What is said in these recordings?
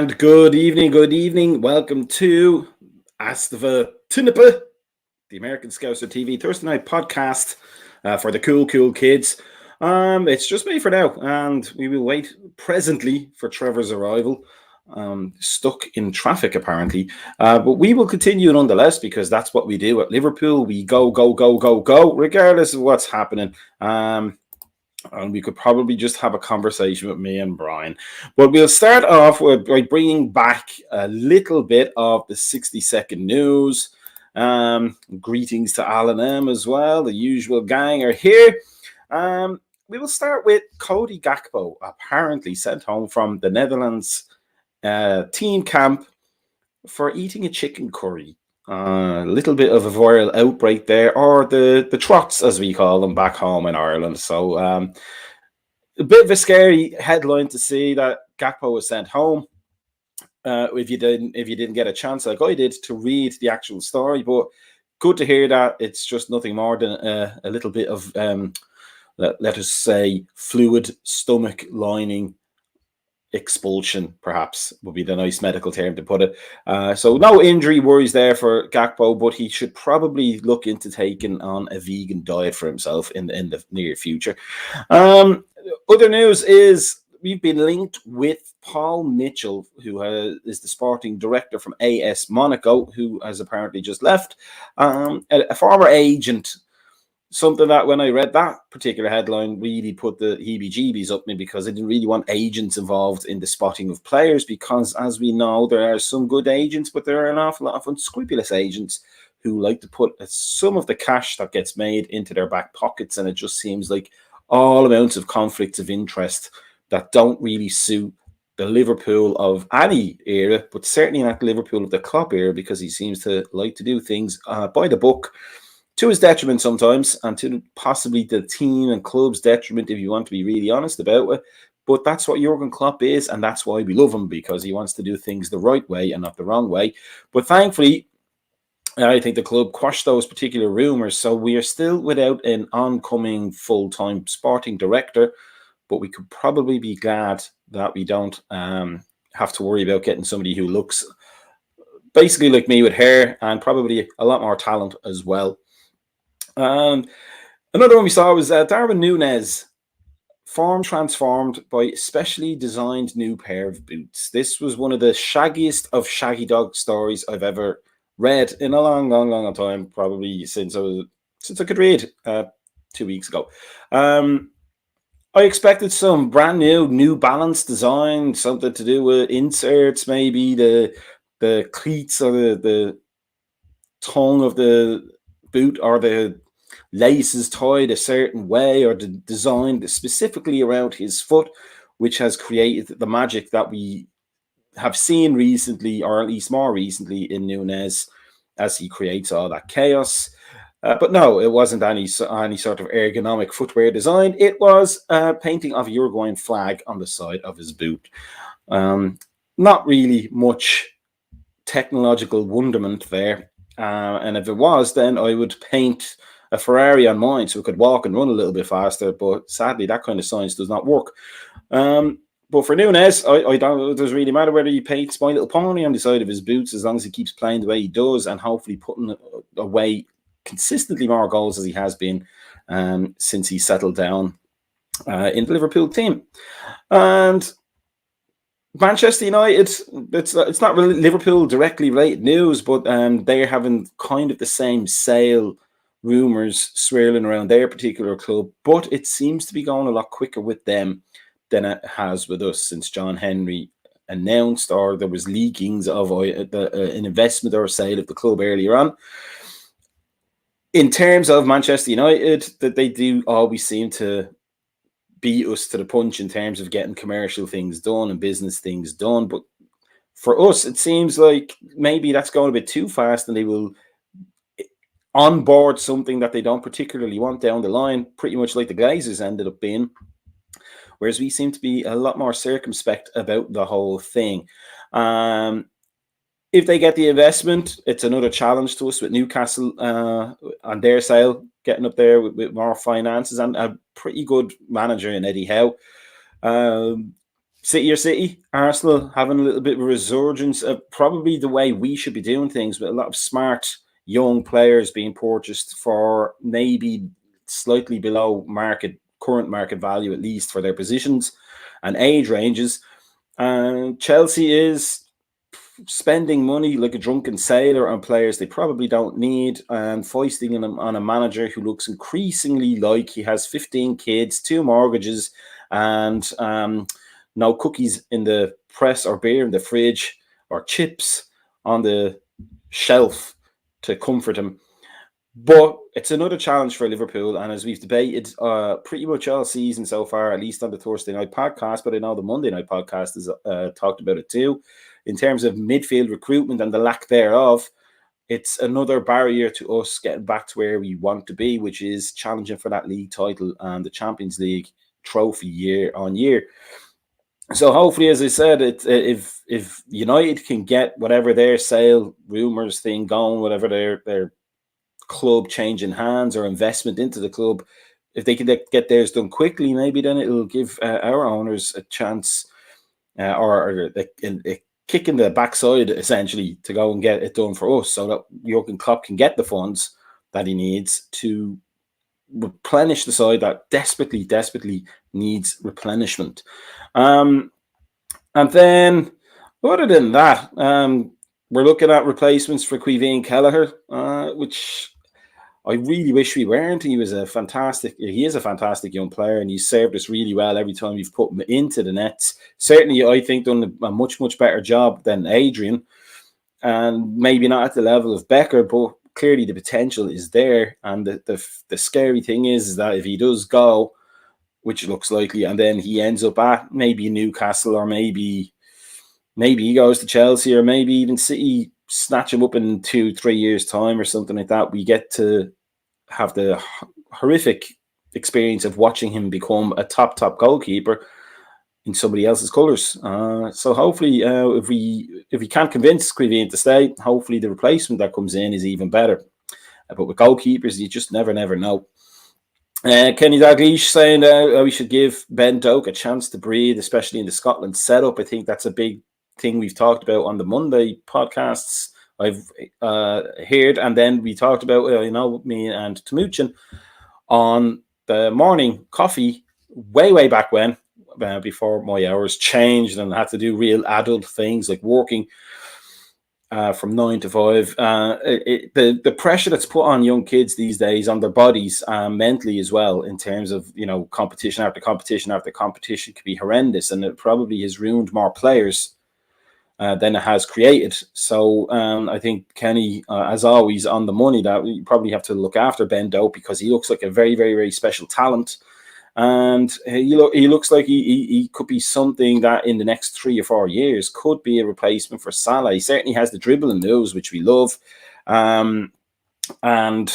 And good evening. Welcome to ASTV Tunipa, the American Scouser TV Thursday night podcast for the cool kids. It's just me for now, and we will wait presently for Trevor's arrival. Stuck in traffic apparently, but we will continue nonetheless because that's what we do at Liverpool. We go, regardless of what's happening. And we could probably just have a conversation with me and Brian. But we'll start off by bringing back a little bit of the 60-second news. Greetings to Alan M as well. The usual gang are here. We will start with Cody Gakpo, apparently sent home from the Netherlands team camp for eating a chicken curry. A little bit of a viral outbreak there, or the trots as we call them back home in Ireland. So a bit of a scary headline to see that Gakpo was sent home. If you didn't get a chance like I did to read the actual story, but good to hear that it's just nothing more than a little bit of let us say fluid stomach lining expulsion, perhaps would be the nice medical term to put it. So no injury worries there for Gakpo, but he should probably look into taking on a vegan diet for himself in the near future. Other news is we've been linked with Paul Mitchell, who is the sporting director from AS Monaco, who has apparently just left. A former agent. Something that when I read that particular headline really put the heebie-jeebies up me, because I didn't really want agents involved in the spotting of players, because as we know, there are some good agents, but there are an awful lot of unscrupulous agents who like to put some of the cash that gets made into their back pockets, and it just seems like all amounts of conflicts of interest that don't really suit the Liverpool of any era, but certainly not the Liverpool of the Klopp era, because he seems to like to do things by the book, to his detriment sometimes, and to possibly the team and club's detriment, if you want to be really honest about it. But that's what Jurgen Klopp is, and that's why we love him, because he wants to do things the right way and not the wrong way. But thankfully, I think the club quashed those particular rumours, so we are still without an oncoming full-time sporting director, but we could probably be glad that we don't have to worry about getting somebody who looks basically like me with hair and probably a lot more talent as well. Another one we saw was Darwin Núñez, form transformed by specially designed new pair of boots. This was one of the shaggiest of shaggy dog stories I've ever read in a long time, probably since I could read 2 weeks ago. I expected some brand new Balance design, something to do with inserts, maybe the cleats or the tongue of the boot or the laces tied a certain way, or the design specifically around his foot, which has created the magic that we have seen recently, or at least more recently, in Núñez as he creates all that chaos. But no, it wasn't any sort of ergonomic footwear design. It was a painting of a Uruguayan flag on the side of his boot. Not really much technological wonderment there. And if it was, then I would paint a Ferrari on mine so it could walk and run a little bit faster. But sadly, that kind of science does not work. But for Núñez, I don't. It doesn't really matter whether he paints My Little Pony on the side of his boots, as long as he keeps playing the way he does, and hopefully putting away consistently more goals as he has been since he settled down in the Liverpool team. And Manchester United, it's not really Liverpool directly related news, but they're having kind of the same sale rumours swirling around their particular club, but it seems to be going a lot quicker with them than it has with us, since John Henry announced, or there was leakings of an investment or a sale of the club earlier on. In terms of Manchester United, that they do always seem to beat us to the punch in terms of getting commercial things done and business things done. But for us, it seems like maybe that's going a bit too fast, and they will onboard something that they don't particularly want down the line, pretty much like the Glazers ended up being. Whereas we seem to be a lot more circumspect about the whole thing. If they get the investment, it's another challenge to us with Newcastle on their sale, getting up there with more finances and a pretty good manager in Eddie Howe. City, Arsenal having a little bit of a resurgence of probably the way we should be doing things, with a lot of smart young players being purchased for maybe slightly below current market value, at least for their positions and age ranges. Chelsea is spending money like a drunken sailor on players they probably don't need, and foisting them on a manager who looks increasingly like he has 15 kids, 2 mortgages, and no cookies in the press or beer in the fridge or chips on the shelf to comfort him. But it's another challenge for Liverpool, and as we've debated pretty much all season so far, at least on the Thursday night podcast, but I know the Monday night podcast has talked about it too, in terms of midfield recruitment and the lack thereof. It's another barrier to us getting back to where we want to be, which is challenging for that league title and the Champions League trophy year on year. So hopefully, as I said, if United can get whatever their sale rumors thing going, whatever their club changing hands or investment into the club, if they can get theirs done quickly, maybe then it'll give our owners a chance or a kick in the backside, essentially, to go and get it done for us, so that Jurgen Klopp can get the funds that he needs to replenish the side that desperately needs replenishment. And then, other than that, we're looking at replacements for Caoimhín Kelleher, which I really wish we weren't. He is a fantastic young player, and he's served us really well every time we've put him into the nets. Certainly, I think done a much better job than Adrian, and maybe not at the level of Becker, but clearly the potential is there. And the scary thing is that if he does go, which looks likely, and then he ends up at maybe Newcastle, or maybe he goes to Chelsea, or maybe even City snatch him up in 2-3 years' time or something like that, we get to have the horrific experience of watching him become a top goalkeeper in somebody else's colours. So hopefully, if we can't convince Caoimhín to stay, hopefully the replacement that comes in is even better. But with goalkeepers, you just never know. Kenny Dalglish saying we should give Ben Doak a chance to breathe, especially in the Scotland setup. I think that's a big thing we've talked about on the Monday podcasts I've heard, and then we talked about me and Tamuchin on the morning coffee way back when, before my hours changed and I had to do real adult things like working from 9 to 5. The pressure that's put on young kids these days, on their bodies, mentally as well, in terms of competition after competition after competition, can be horrendous, and it probably has ruined more players than it has created. So I think Kenny, as always, on the money that you probably have to look after Ben Doak, because he looks like a very special talent, and he looks like he could be something that in the next 3 or 4 years could be a replacement for Salah. He certainly has the dribbling moves, which we love, and a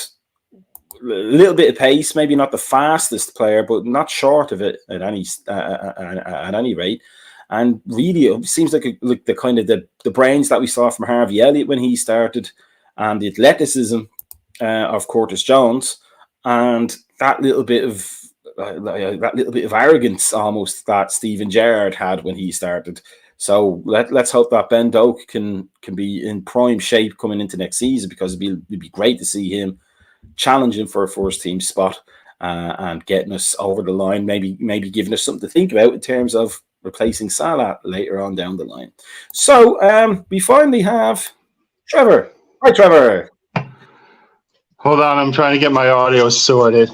little bit of pace. Maybe not the fastest player, but not short of it at any rate. And really, it seems like the kind of the brains that we saw from Harvey Elliott when he started, and the athleticism of Curtis Jones, and that little bit of arrogance almost that Steven Gerrard had when he started. So let's hope that Ben Doak can be in prime shape coming into next season, because it'd be great to see him challenging for a first team spot and getting us over the line. Maybe giving us something to think about in terms of replacing Salah later on down the line. So we finally have Trevor. Hi, Trevor. Hold on, I'm trying to get my audio sorted.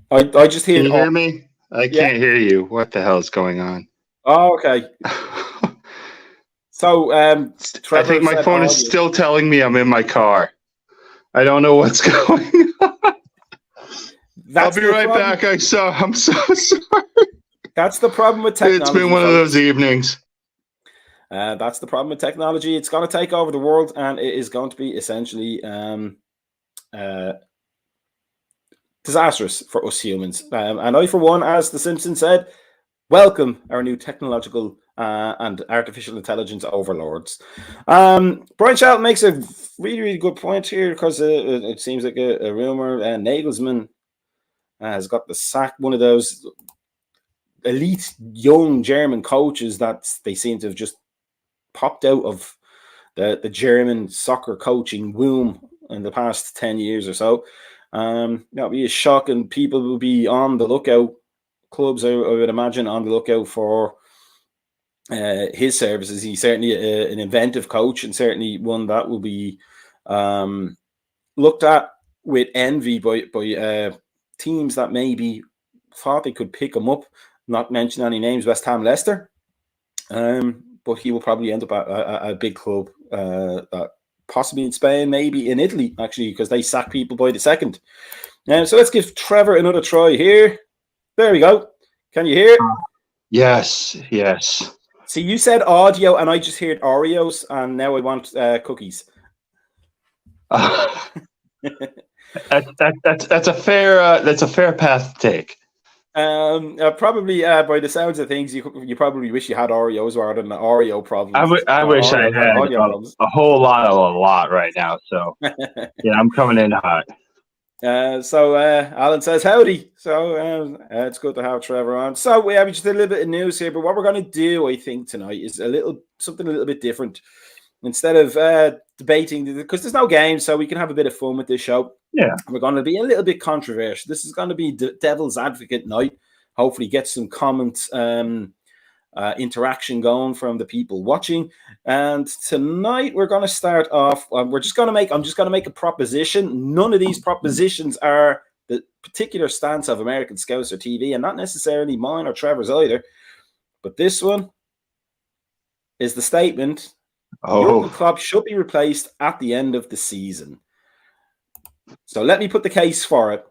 I just hear. Can you hear me? I can't hear you. What the hell is going on? Oh, okay. So Trevor, I think my phone is still telling me I'm in my car. I don't know what's going on. I'll be right back. I'm so sorry. That's the problem with technology. It's been one of those evenings. That's the problem with technology. It's going to take over the world, and it is going to be essentially disastrous for us humans. And I, for one, as The Simpsons said, welcome our new technological and artificial intelligence overlords. Brian Shelton makes a really good point here, because it seems like a rumor. Nagelsmann has got the sack. One of those elite young German coaches that they seem to have just popped out of the German soccer coaching womb in the past 10 years or so. That would be a shock, and people will be on the lookout. Clubs, I would imagine, on the lookout for his services. He's certainly an inventive coach, and certainly one that will be looked at with envy by teams that maybe thought they could pick him up. Not mention any names, West Ham, Leicester. But he will probably end up at a big club, possibly in Spain, maybe in Italy, actually, because they sack people by the second. So let's give Trevor another try here. There we go. Can you hear? Yes. See, you said audio, and I just heard Oreos, and now I want cookies. That's a fair path to take. Probably by the sounds of things, you probably wish you had Oreos rather than Oreo problems. I wish I had a whole lot right now. So yeah, I'm coming in hot. So Alan says howdy. So it's good to have Trevor on. So we just did a little bit of news here, but what we're going to do, I think, tonight is something a little bit different. Instead of debating, because there's no game, so we can have a bit of fun with this show. Yeah, we're going to be a little bit controversial. This is going to be devil's advocate night. Hopefully, get some comment interaction going from the people watching. And tonight we're going to start off. I'm just going to make a proposition. None of these propositions are the particular stance of American Scouser TV, and not necessarily mine or Trevor's either. But this one is the statement. Jurgen Klopp should be replaced at the end of the season. So let me put the case for it.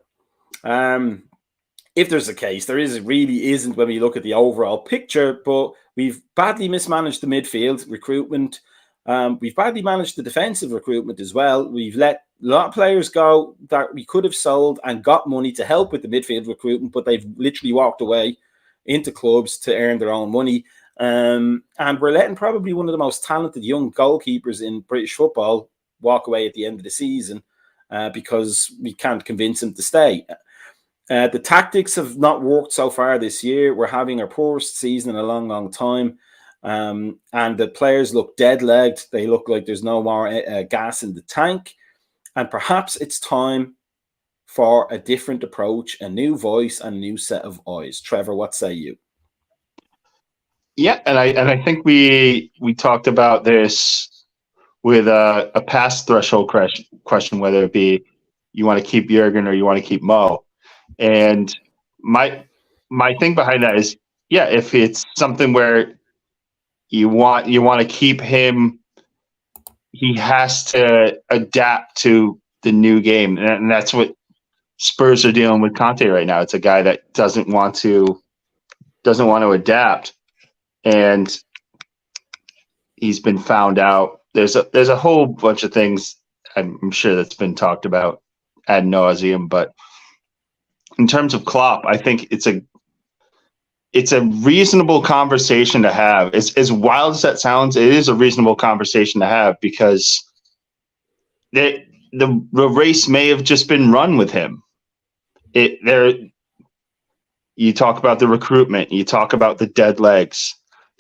If there's a case, really isn't when we look at the overall picture, but we've badly mismanaged the midfield recruitment. We've badly managed the defensive recruitment as well. We've let a lot of players go that we could have sold and got money to help with the midfield recruitment, but they've literally walked away into clubs to earn their own money. And we're letting probably one of the most talented young goalkeepers in British football walk away at the end of the season because we can't convince him to stay. The tactics have not worked so far this year. We're having our poorest season in a long, long time. And the players look dead-legged. They look like there's no more gas in the tank. And perhaps it's time for a different approach, a new voice, and a new set of eyes. Trevor, what say you? Yeah, and I think we talked about this with a past threshold question, whether it be you want to keep Jurgen or you want to keep Mo. And my thing behind that is, yeah, if it's something where you want to keep him, he has to adapt to the new game, and that's what Spurs are dealing with Conte right now. It's a guy that doesn't want to adapt, and he's been found out. There's a whole bunch of things I'm sure that's been talked about ad nauseum, but in terms of Klopp, I think it's a reasonable conversation to have. As wild as that sounds, it is a reasonable conversation to have because the race may have just been run with him. You talk about the recruitment, you talk about the dead legs.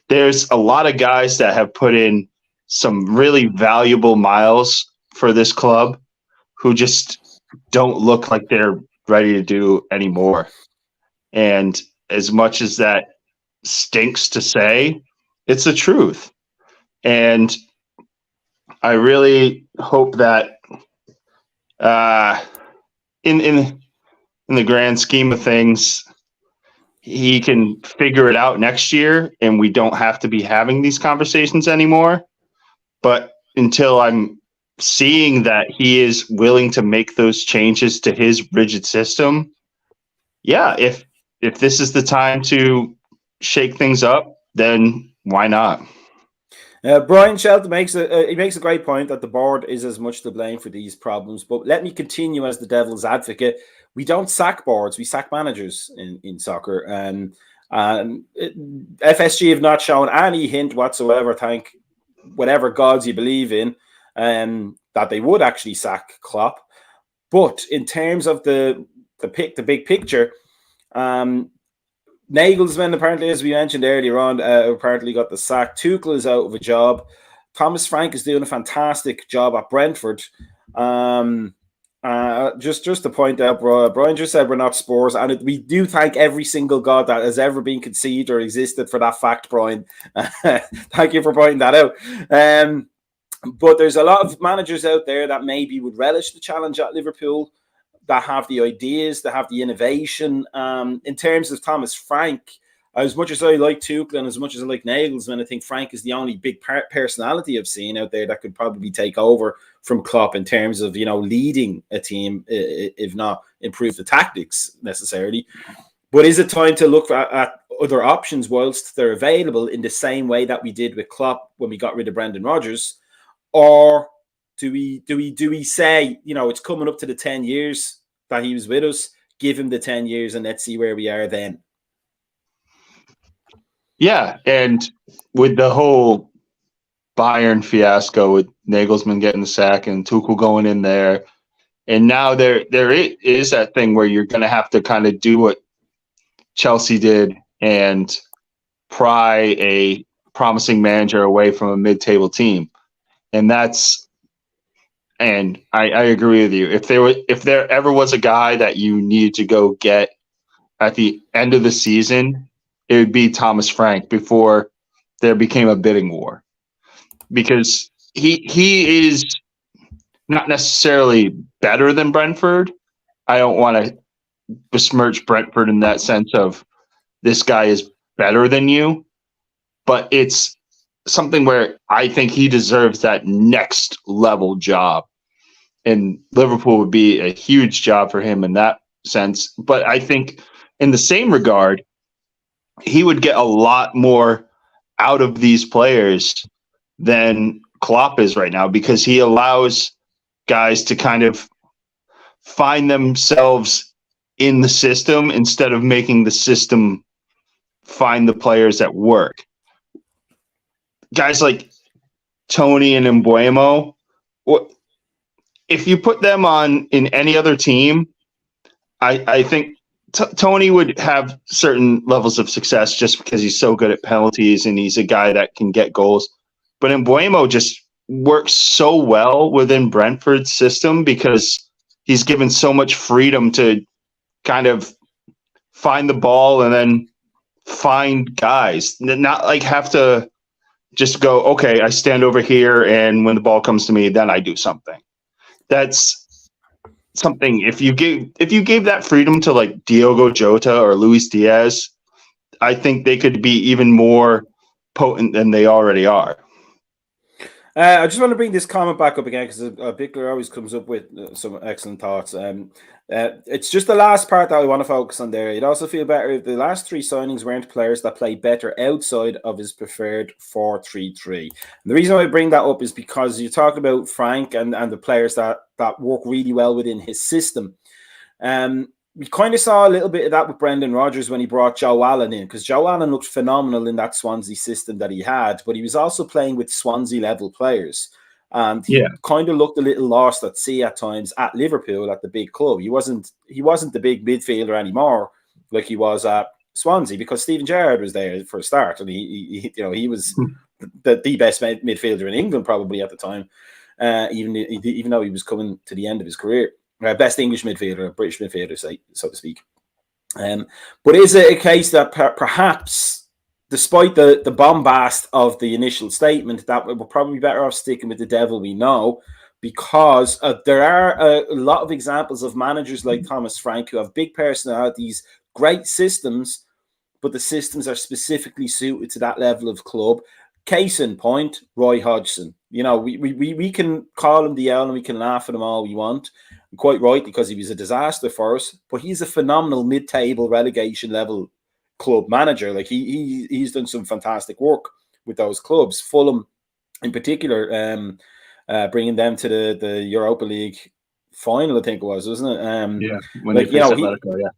There's a lot of guys that have put in some really valuable miles for this club who just don't look like they're ready to do anymore. And as much as that stinks to say, it's the truth. And I really hope that in the grand scheme of things, he can figure it out next year and we don't have to be having these conversations anymore. But until I'm seeing that he is willing to make those changes to his rigid system, yeah, if this is the time to shake things up, then why not? Brian Shelton makes a great point that the board is as much to blame for these problems. But let me continue as the devil's advocate. We don't sack boards; we sack managers in soccer. And FSG have not shown any hint whatsoever. Thank whatever gods you believe in, that they would actually sack Klopp. But in terms of the big picture, Nagelsmann, apparently, as we mentioned earlier on, apparently got the sack. Tuchel is out of a job. Thomas Frank is doing a fantastic job at Brentford. Just to point out, Brian just said we're not Spurs, and we do thank every single God that has ever been conceived or existed for that fact, Brian. Thank you for pointing that out. But there's a lot of managers out there that maybe would relish the challenge at Liverpool, that have the ideas, that have the innovation. In terms of Thomas Frank, as much as I like Tuchel and as much as I like Nagelsmann, I think Frank is the only big personality I've seen out there that could probably take over from Klopp in terms of, leading a team, if not improve the tactics necessarily. But is it time to look at other options whilst they're available in the same way that we did with Klopp when we got rid of Brendan Rodgers? Or do we say, it's coming up to the 10 years that he was with us, give him the 10 years and let's see where we are then? Yeah, and with the whole Bayern fiasco with Nagelsmann getting the sack and Tuchel going in there, and now there is that thing where you're going to have to kind of do what Chelsea did and pry a promising manager away from a mid-table team. And I agree with you. If there ever was a guy that you need to go get at the end of the season, it would be Thomas Frank before there became a bidding war, because he is not necessarily better than Brentford. I don't want to besmirch Brentford in that sense of this guy is better than you, but it's something where I think he deserves that next level job. And Liverpool would be a huge job for him in that sense. But I think in the same regard, he would get a lot more out of these players than Klopp is right now, because he allows guys to kind of find themselves in the system instead of making the system find the players that work. Guys like Tony and Mbeumo, if you put them in any other team, I think Tony would have certain levels of success just because he's so good at penalties and he's a guy that can get goals. But Mbeumo just works so well within Brentford's system because he's given so much freedom to kind of find the ball and then find guys, not like have to just go, okay, I stand over here and when the ball comes to me, then I do something. That's something, if you gave that freedom to like Diogo Jota or Luis Diaz, I think they could be even more potent than they already are. I just want to bring this comment back up again because Bickler always comes up with some excellent thoughts. It's just the last part that I want to focus on there. You'd also feel better if the last three signings weren't players that play better outside of his preferred 4-3-3. And the reason I bring that up is because you talk about Frank and the players that work really well within his system. We kind of saw a little bit of that with Brendan Rodgers when he brought Joe Allen in, because Joe Allen looked phenomenal in that Swansea system that he had, but he was also playing with Swansea level players. And he kind of looked a little lost at sea at times at Liverpool, at the big club. He wasn't the big midfielder anymore like he was at Swansea, because Steven Gerrard was there for a start, and he was the best midfielder in England probably at the time, even though he was coming to the end of his career. Best English midfielder, British midfielder, so to speak. But is it a case that perhaps, despite the bombast of the initial statement, that we're probably better off sticking with the devil we know, because there are a lot of examples of managers like Thomas Frank who have big personalities, great systems, but the systems are specifically suited to that level of club. Case in point, Roy Hodgson. We can call him the L and we can laugh at him all we want. Quite right, because he was a disaster for us, but he's a phenomenal mid-table relegation level club manager. Like he's done some fantastic work with those clubs. Fulham, in particular, bringing them to the Europa League final, I think it was, wasn't it? When they faced Atletico,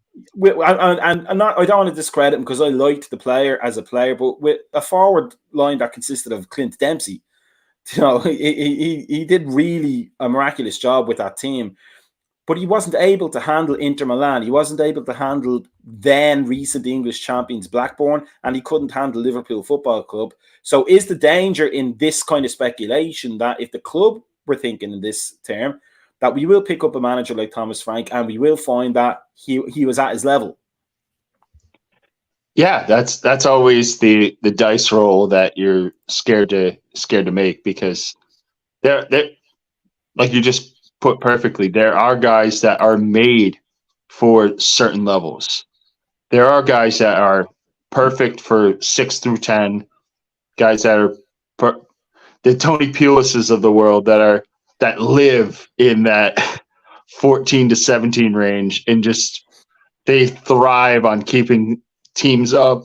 I don't want to discredit him because I liked the player as a player, but with a forward line that consisted of Clint Dempsey, he did really a miraculous job with that team. but he wasn't able to handle Inter Milan. He wasn't able to handle then recent English champions Blackburn, and he couldn't handle Liverpool Football Club. So is the danger in this kind of speculation that if the club were thinking in this term, that we will pick up a manager like Thomas Frank and we will find that he was at his level? Yeah, that's always the dice roll that you're scared to make, because they're like you just put perfectly. There are guys that are made for certain levels. There are guys that are perfect for 6 through 10, guys that are the Tony Pulises of the world that live in that 14 to 17 range, and just they thrive on keeping teams up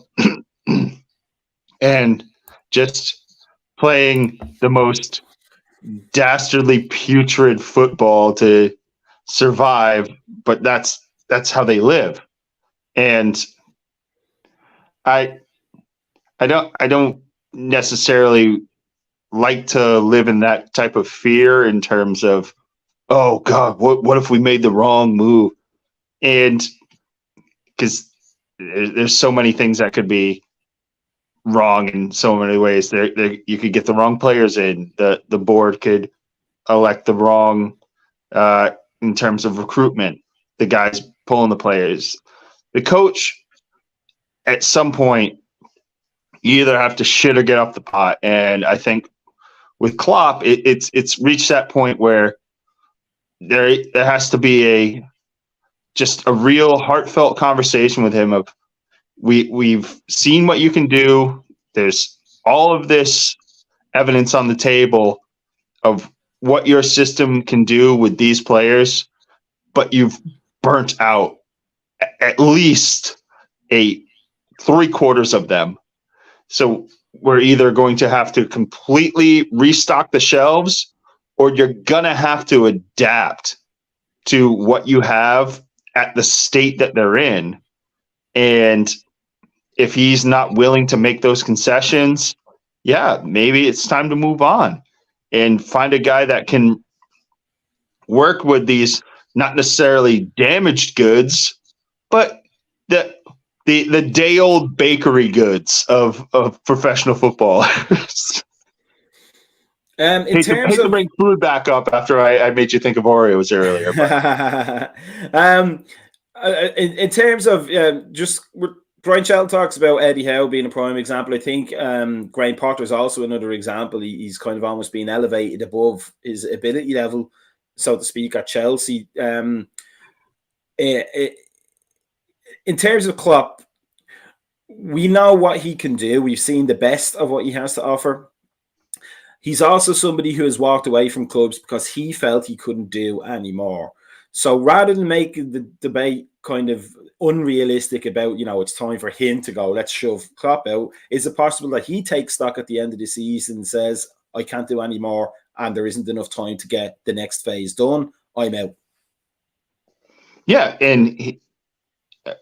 and just playing the most dastardly putrid football to survive, but that's how they live. And I don't necessarily like to live in that type of fear in terms of, oh God, what if we made the wrong move? And because there's so many things that could be wrong in so many ways. You could get the wrong players in. The board could elect the wrong in terms of recruitment. The guys pulling the players. The coach, at some point, you either have to shit or get off the pot. And I think with Klopp, it's reached that point where there has to be just a real heartfelt conversation with him of, we've seen what you can do. There's all of this evidence on the table of what your system can do with these players, but you've burnt out at least 3/4 of them. So we're either going to have to completely restock the shelves, or you're going to have to adapt to what you have at the state that they're in. And if he's not willing to make those concessions, yeah, maybe it's time to move on and find a guy that can work with these not necessarily damaged goods, but the day old bakery goods of professional football. In terms of bring food back up after I made you think of Oreos earlier. In terms of Brian Shelton talks about Eddie Howe being a prime example. I think Graham Potter is also another example. He's kind of almost been elevated above his ability level, so to speak, at Chelsea. In terms of Klopp, we know what he can do. We've seen the best of what he has to offer. He's also somebody who has walked away from clubs because he felt he couldn't do anymore. So rather than making the debate kind of unrealistic about, it's time for him to go, let's shove Klopp out, is it possible that he takes stock at the end of the season and says, I can't do any more and there isn't enough time to get the next phase done, I'm out? Yeah, and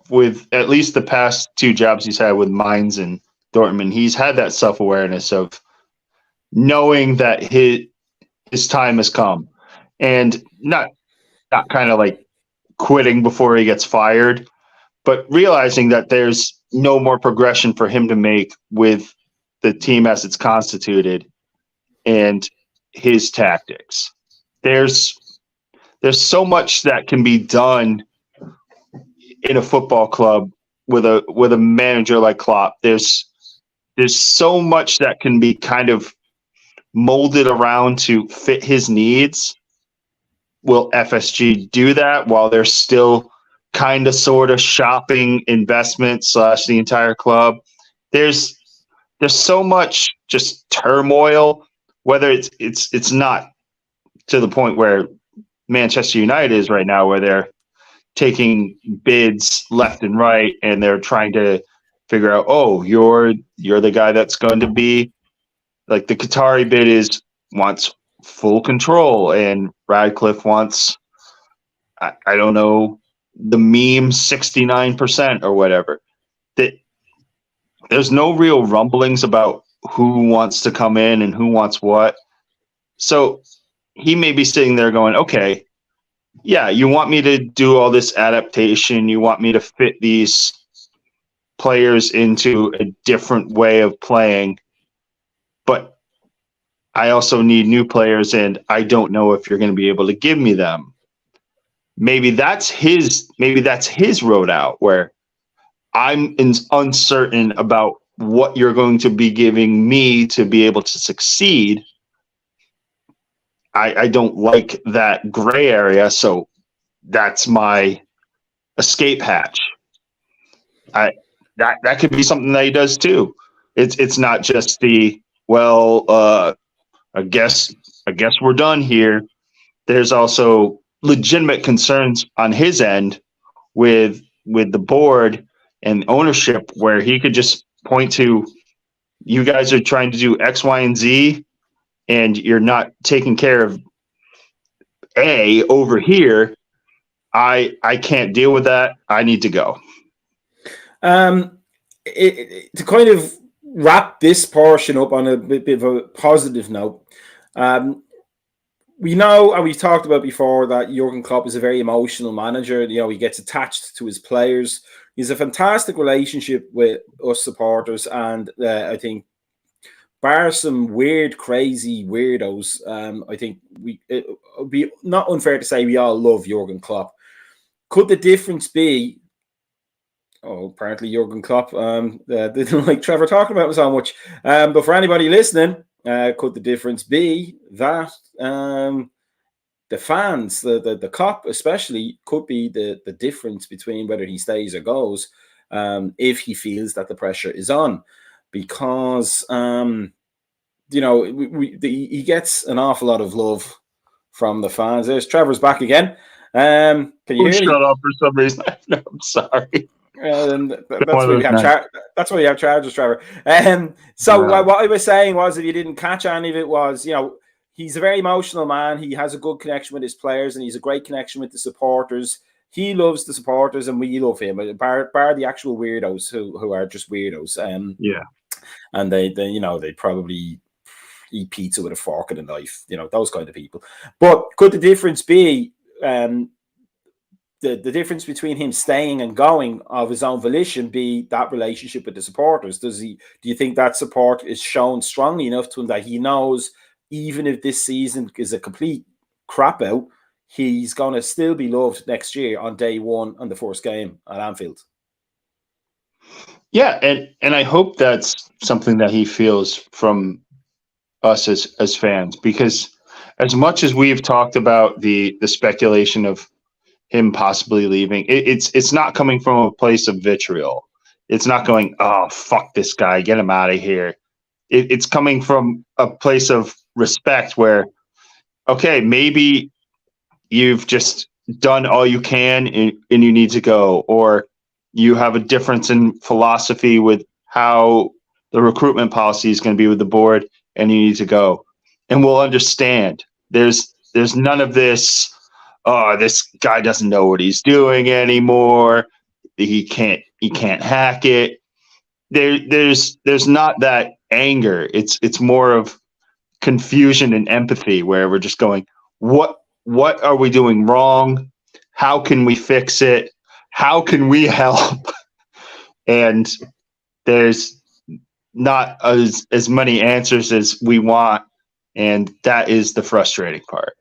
with at least the past 2 jobs he's had with Mainz and Dortmund, he's had that self-awareness of knowing that his time has come, and not kind of like quitting before he gets fired, but realizing that there's no more progression for him to make with the team as it's constituted and his tactics. There's so much that can be done in a football club with a manager like Klopp. There's so much that can be kind of molded around to fit his needs. Will FSG do that while they're still kind of sort of shopping investment / the entire club? There's so much just turmoil, whether it's not to the point where Manchester United is right now, where they're taking bids left and right and they're trying to figure out, oh, you're the guy that's going to be like, the Qatari bid wants full control, and Radcliffe wants, I don't know, the meme 69% or whatever. There's no real rumblings about who wants to come in and who wants what. So he may be sitting there going, okay, yeah, you want me to do all this adaptation. You want me to fit these players into a different way of playing, but I also need new players, and I don't know if you're going to be able to give me them. Maybe that's his road out, where I'm uncertain about what you're going to be giving me to be able to succeed. I don't like that gray area, so that's my escape hatch. That could be something that he does too. It's not just the I guess we're done here. There's also legitimate concerns on his end with the board and ownership, where he could just point to, you guys are trying to do X, Y, and Z, and you're not taking care of A over here. I can't deal with that. I need to go. To kind of wrap this portion up on a bit of a positive note, we know, and we've talked about before, that Jurgen Klopp is a very emotional manager. You know, he gets attached to his players. He's a fantastic relationship with us supporters, and I think, bar some weird, crazy weirdos, I think it would be not unfair to say we all love Jurgen Klopp. Could the difference be? Oh, apparently Jurgen Klopp didn't like Trevor talking about him so much. But for anybody listening, could the difference be that the fans, the Klopp especially, could be the difference between whether he stays or goes, if he feels that the pressure is on? Because you know, he gets an awful lot of love from the fans. There's Trevor's back again. Can you hear me? Shut up for some reason. No, I'm sorry. That's why we have that's why you have charges, Trevor. So what I was saying was, if you didn't catch any of it, was, you know, he's a very emotional man. He has a good connection with his players, and he's a great connection with the supporters. He loves the supporters, and we love him. Bar the actual weirdos who are just weirdos. Yeah, and they you know, they probably eat pizza with a fork and a knife. You know, those kind of people. But could the difference be? The difference between him staying and going of his own volition be that relationship with the supporters? Do you think that support is shown strongly enough to him that he knows, even if this season is a complete crap out, he's going to still be loved next year on day one on the first game at Anfield? Yeah, and I hope that's something that he feels from us as fans, because as much as we've talked about the speculation of him possibly leaving, it's not coming from a place of vitriol. It's not going, oh, fuck this guy, get him out of here. It's coming from a place of respect, where, okay, maybe you've just done all you can and you need to go, or you have a difference in philosophy with how the recruitment policy is going to be with the board, and you need to go. And we'll understand. There's none of this, oh, this guy doesn't know what he's doing anymore. He can't hack it. There's not that anger. It's more of confusion and empathy, where we're just going, what are we doing wrong? How can we fix it? How can we help? And there's not as many answers as we want, and that is the frustrating part.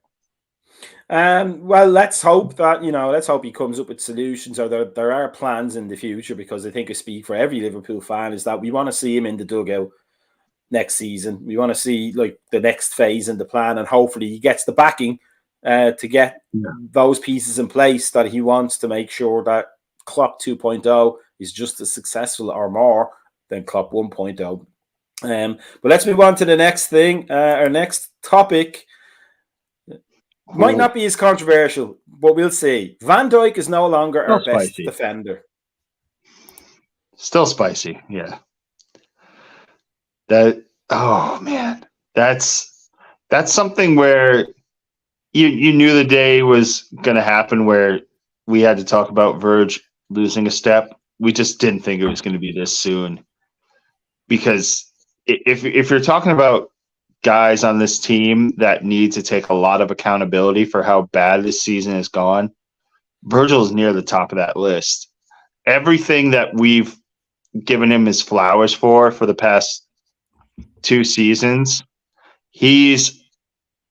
Well, let's hope he comes up with solutions, or there are plans in the future, because I think I speak for every Liverpool fan, is that we want to see him in the dugout next season. We want to see, like, the next phase in the plan, and hopefully he gets the backing to get those pieces in place that he wants, to make sure that Klopp 2.0 is just as successful or more than Klopp 1.0. But let's move on to the next thing. Our next topic might not be as controversial, but we'll see. Van Dijk is no longer our best defender. Still spicy, yeah. Oh man, that's something where you knew the day was going to happen where we had to talk about Verge losing a step. We just didn't think it was going to be this soon, because if you're talking about guys on this team that need to take a lot of accountability for how bad this season has gone, Virgil is near the top of that list. Everything that we've given him his flowers for the past 2 seasons, he's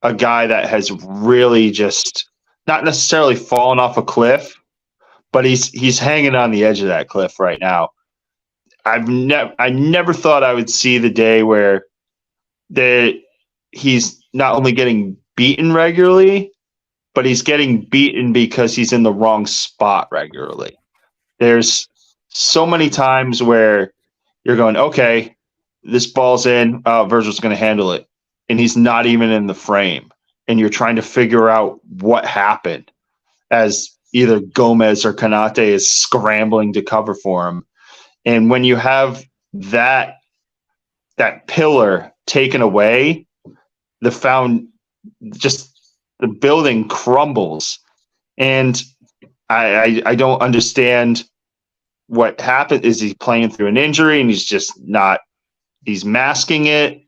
a guy that has really just not necessarily fallen off a cliff, but he's hanging on the edge of that cliff right now. I never thought I would see the day where he's not only getting beaten regularly, but he's getting beaten because he's in the wrong spot regularly. There's so many times where you're going, okay, this ball's in, Virgil's going to handle it, and he's not even in the frame, and you're trying to figure out what happened as either Gomez or Konate is scrambling to cover for him. And when you have that pillar taken away, the building crumbles. And I don't understand what happened. Is he playing through an injury and he's masking it?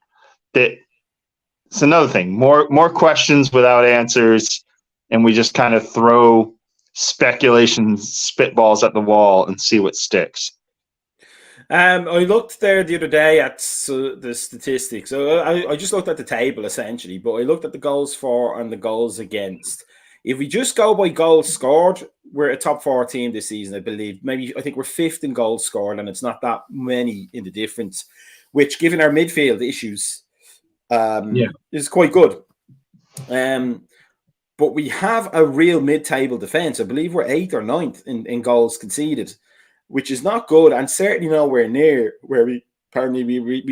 It's another thing. More questions without answers, and we just kind of throw speculation spitballs at the wall and see what sticks. I looked there the other day at the statistics. So I just looked at the table essentially, but I looked at the goals for and the goals against. If we just go by goals scored, we're a top 4 team this season, I believe. I think we're 5th in goals scored, and it's not that many in the difference, which, given our midfield issues, is quite good. But we have a real mid-table defence. I believe we're 8th or 9th in goals conceded, which is not good, and certainly nowhere near where we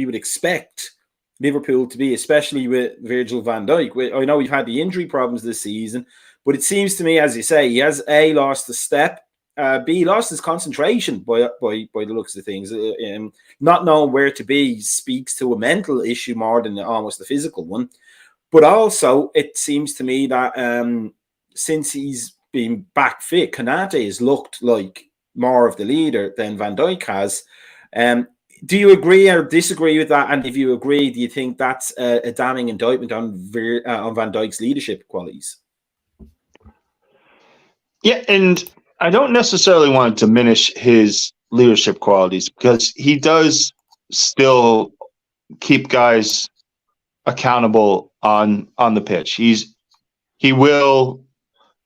would expect Liverpool to be, especially with Virgil van Dijk. I know we've had the injury problems this season, but it seems to me, as you say, he has A, lost the step, B, lost his concentration by the looks of things. Not knowing where to be speaks to a mental issue more than almost a physical one. But also, it seems to me that since he's been back fit, Konate has looked like more of the leader than Van Dijk has. Do you agree or disagree with that? And if you agree, do you think that's a damning indictment on Van Dijk's leadership qualities? Yeah, and I don't necessarily want to diminish his leadership qualities, because he does still keep guys accountable on the pitch. He will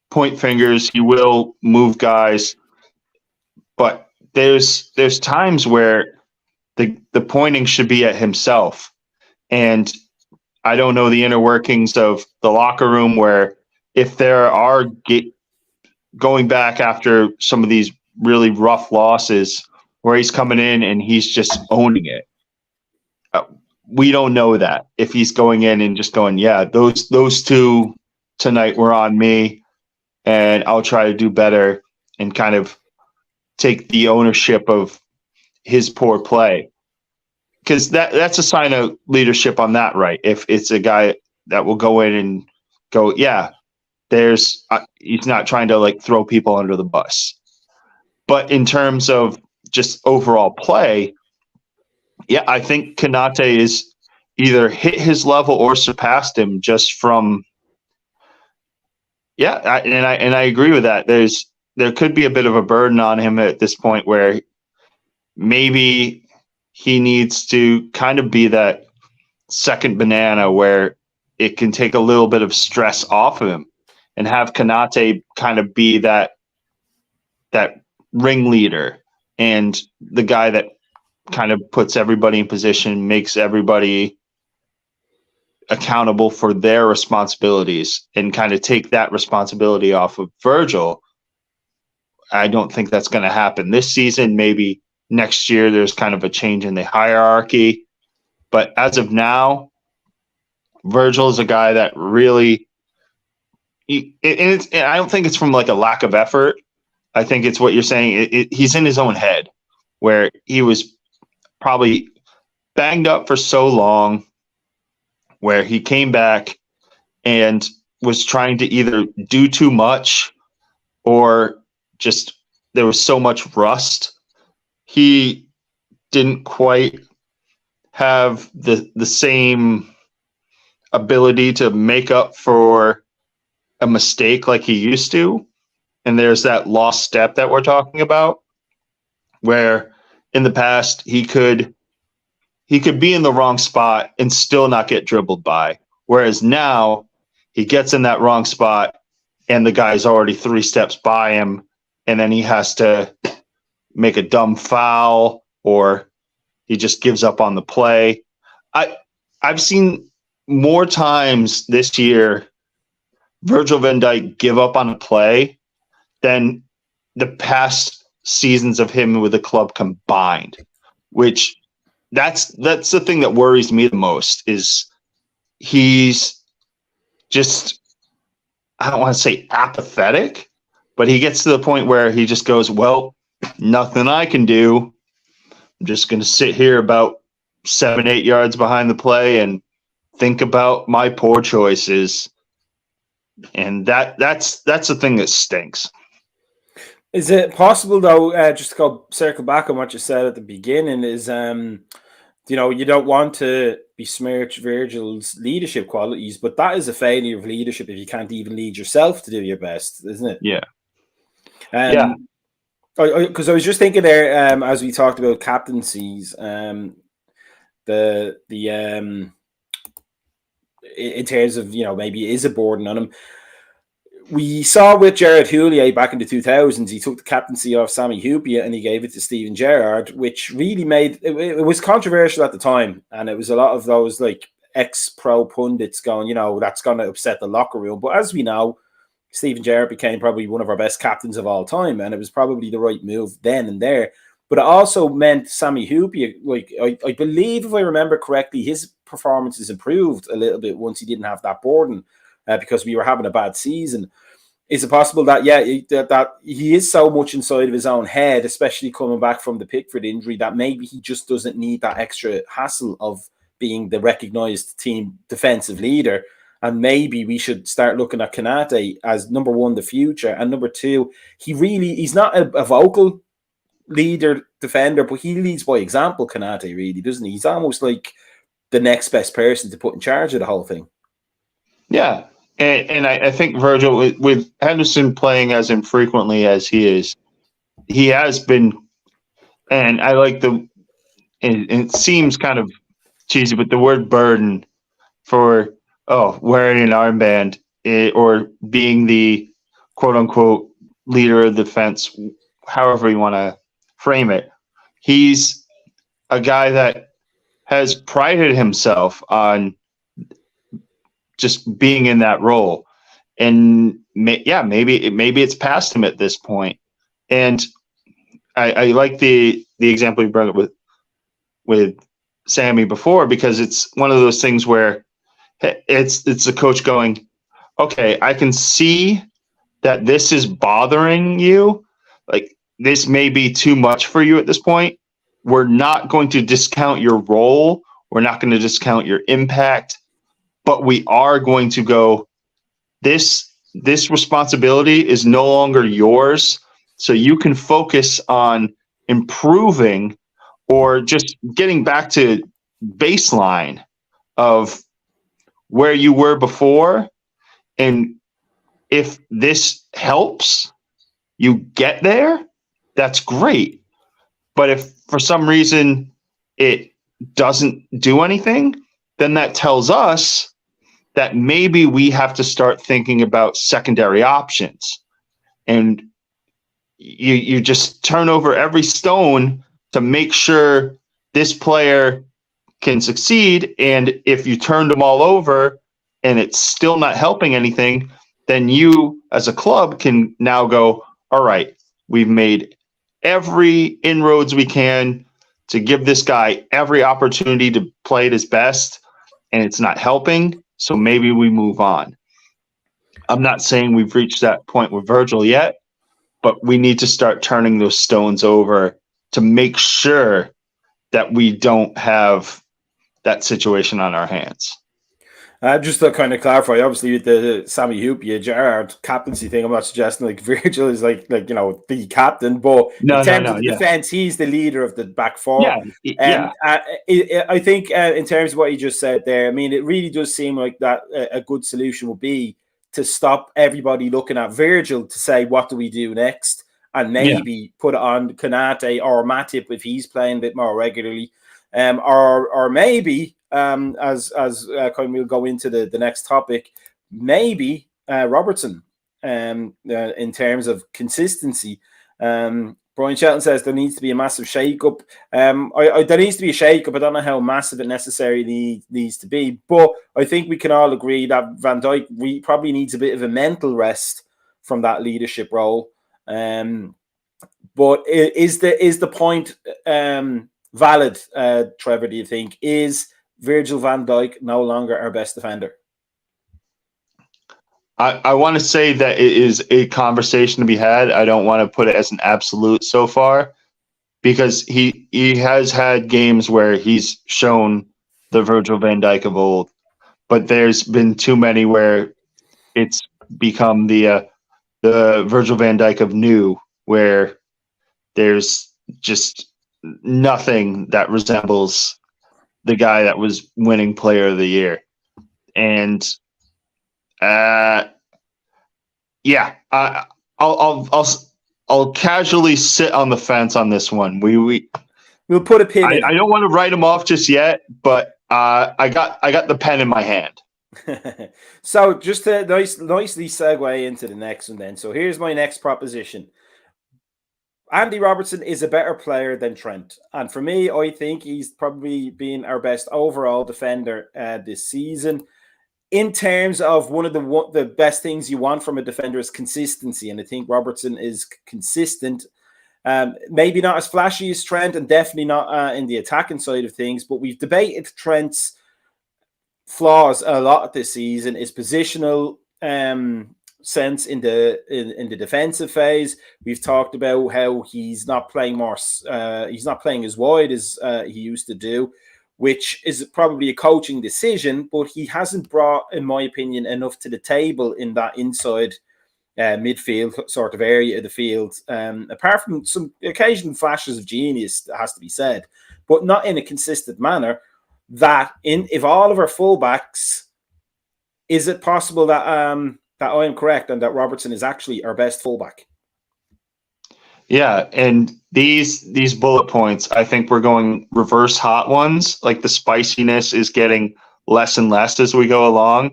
point fingers, he will move guys, but there's times where the pointing should be at himself. And I don't know the inner workings of the locker room, where if there are going back after some of these really rough losses where he's coming in and he's just owning it. We don't know that if he's going in and just going, yeah, those 2 tonight were on me, and I'll try to do better, and kind of take the ownership of his poor play. Because that's a sign of leadership on that, right? If it's a guy that will go in and go, yeah, he's not trying to like throw people under the bus. But in terms of just overall play, yeah, I think Konate is either hit his level or surpassed him just from. Yeah, and I agree with that. There could be a bit of a burden on him at this point, where maybe he needs to kind of be that second banana, where it can take a little bit of stress off of him, and have Konate kind of be that ringleader and the guy that kind of puts everybody in position, makes everybody accountable for their responsibilities, and kind of take that responsibility off of Virgil. I don't think that's going to happen this season. Maybe next year there's kind of a change in the hierarchy. But as of now, Virgil is a guy that really, and I don't think it's from like a lack of effort. I think it's what you're saying. He's in his own head, where he was probably banged up for so long, where he came back and was trying to either do too much, or just there was so much rust. He didn't quite have the same ability to make up for a mistake like he used to. And there's that lost step that we're talking about, where in the past he could be in the wrong spot and still not get dribbled by. Whereas now he gets in that wrong spot and the guy's already 3 steps by him, and then he has to make a dumb foul or he just gives up on the play. I've seen more times this year Virgil van Dijk give up on a play than the past seasons of him with the club combined, which that's the thing that worries me the most. Is he's just, I don't want to say apathetic, but he gets to the point where he just goes, well, nothing I can do. I'm just going to sit here about 7-8 yards behind the play and think about my poor choices. And that's the thing that stinks. Is it possible, though, just to go circle back on what you said at the beginning, is, you don't want to besmirch Virgil's leadership qualities, but that is a failure of leadership if you can't even lead yourself to do your best, isn't it? Yeah. Yeah. Because I was just thinking there, as we talked about captaincies, in terms of, maybe it is a burden on him. We saw with Gerard Houllier back in the 2000s, he took the captaincy off Sami Hyypiä and he gave it to Steven Gerrard, which really made it was controversial at the time. And it was a lot of those like ex-pro pundits going, that's going to upset the locker room. But as we know, Steven Gerrard became probably one of our best captains of all time. And it was probably the right move then and there. But it also meant Sami Hyypiä, like I believe, if I remember correctly, his performances improved a little bit once he didn't have that burden. Because we were having a bad season. Is it possible that, that he is so much inside of his own head, especially coming back from the Pickford injury, that maybe he just doesn't need that extra hassle of being the recognised team defensive leader? And maybe we should start looking at Konate as, number one, the future, and number two, he's not a vocal leader defender, but he leads by example, Konate, really, doesn't he? He's almost like the next best person to put in charge of the whole thing. Yeah. And I think Virgil, with Henderson playing as infrequently as he is, he has been, and I like and it seems kind of cheesy, but the word burden for, wearing an armband or being the quote-unquote leader of defense, however you want to frame it. He's a guy that has prided himself on just being in that role. And maybe it's past him at this point. And I like the example you brought up with Sammy before, because it's one of those things where it's the coach going, okay, I can see that this is bothering you. Like, this may be too much for you at this point. We're not going to discount your role. We're not going to discount your impact. But we are going to go, this responsibility is no longer yours, so you can focus on improving or just getting back to baseline of where you were before. And if this helps you get there, that's great. But if for some reason it doesn't do anything, then that tells us that maybe we have to start thinking about secondary options. And you just turn over every stone to make sure this player can succeed. And if you turned them all over and it's still not helping anything, then you as a club can now go, all right, we've made every inroads we can to give this guy every opportunity to play at his best, and it's not helping. So maybe we move on. I'm not saying we've reached that point with Virgil yet, but we need to start turning those stones over to make sure that we don't have that situation on our hands. Just to kind of clarify, obviously with the Sammy Hupia Gerrard captaincy thing, I'm not suggesting like Virgil is like the captain, but in terms of the Yeah, defense, he's the leader of the back four. yeah. I think in terms of what you just said there, I mean, it really does seem like that a good solution would be to stop everybody looking at Virgil to say, what do we do next? And maybe put it on Konate or Matip if he's playing a bit more regularly. Or maybe as kind of we'll go into the next topic, maybe Robertson in terms of consistency. Brian Shelton says there needs to be a massive shake-up. There needs to be a shake-up. I don't know how massive it necessarily needs to be, but I think we can all agree that Van Dijk probably needs a bit of a mental rest from that leadership role. But is the point valid, Trevor, do you think? Is Virgil van Dijk no longer our best defender? I want to say that it is a conversation to be had. I don't want to put it as an absolute so far, because he has had games where he's shown the Virgil van Dijk of old, but there's been too many where it's become the Virgil van Dijk of new, where there's just nothing that resembles the guy that was winning player of the year. And I'll casually sit on the fence on this one. We'll put a pin in. I don't want to write him off just yet, but I got the pen in my hand. So just to nicely segue into the next one then. So here's my next proposition. Andy Robertson is a better player than Trent. And for me, I think he's probably been our best overall defender this season. In terms of one of the best things you want from a defender is consistency. And I think Robertson is consistent. Maybe not as flashy as Trent, and definitely not in the attacking side of things. But we've debated Trent's flaws a lot this season. His positional sense in the defensive phase. We've talked about how he's not playing he's not playing as wide as he used to do, which is probably a coaching decision, but he hasn't brought, in my opinion, enough to the table in that inside midfield sort of area of the field. Apart from some occasional flashes of genius, has to be said, but not in a consistent manner. If all of our fullbacks, is it possible that that I am correct and that Robertson is actually our best fullback? Yeah, and these bullet points, I think we're going reverse hot ones. Like the spiciness is getting less and less as we go along,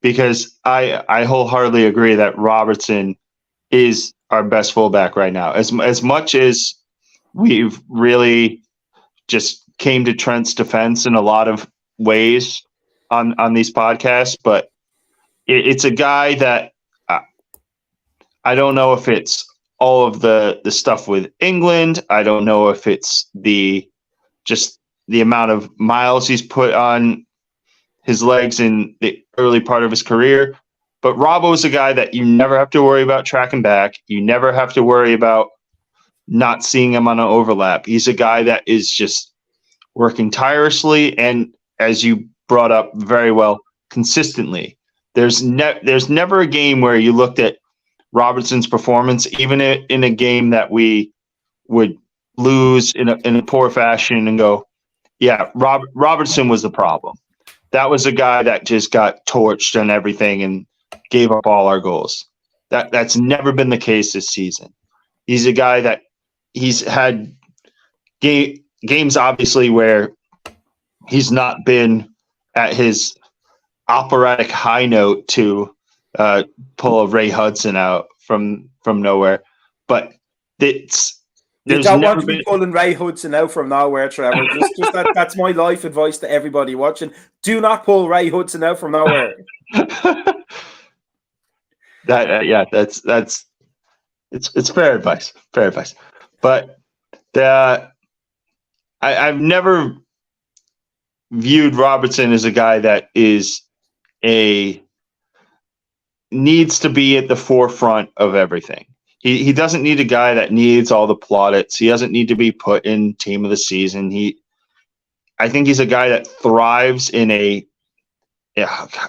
because I wholeheartedly agree that Robertson is our best fullback right now. As much as we've really just came to Trent's defense in a lot of ways on these podcasts, but it's a guy that I don't know if it's all of the stuff with England. I don't know if it's just the amount of miles he's put on his legs in the early part of his career. But Robbo's a guy that you never have to worry about tracking back. You never have to worry about not seeing him on an overlap. He's a guy that is just working tirelessly, and as you brought up very well, consistently. There's never a game where you looked at Robertson's performance, even in a game that we would lose in a poor fashion, and go, yeah, Robertson was the problem. That was a guy that just got torched and everything and gave up all our goals. That's never been the case this season. He's a guy that he's had games, obviously, where he's not been at his operatic high note to pull a Ray Hudson out from nowhere. But you don't want to be pulling Ray Hudson out from nowhere, Trevor. Just that's my life advice to everybody watching. Do not pull Ray Hudson out from nowhere. It's fair advice. Fair advice. But I've never viewed Robertson as a guy that needs to be at the forefront of everything. He doesn't need a guy that needs all the plaudits. He doesn't need to be put in team of the season. I think he's a guy that thrives in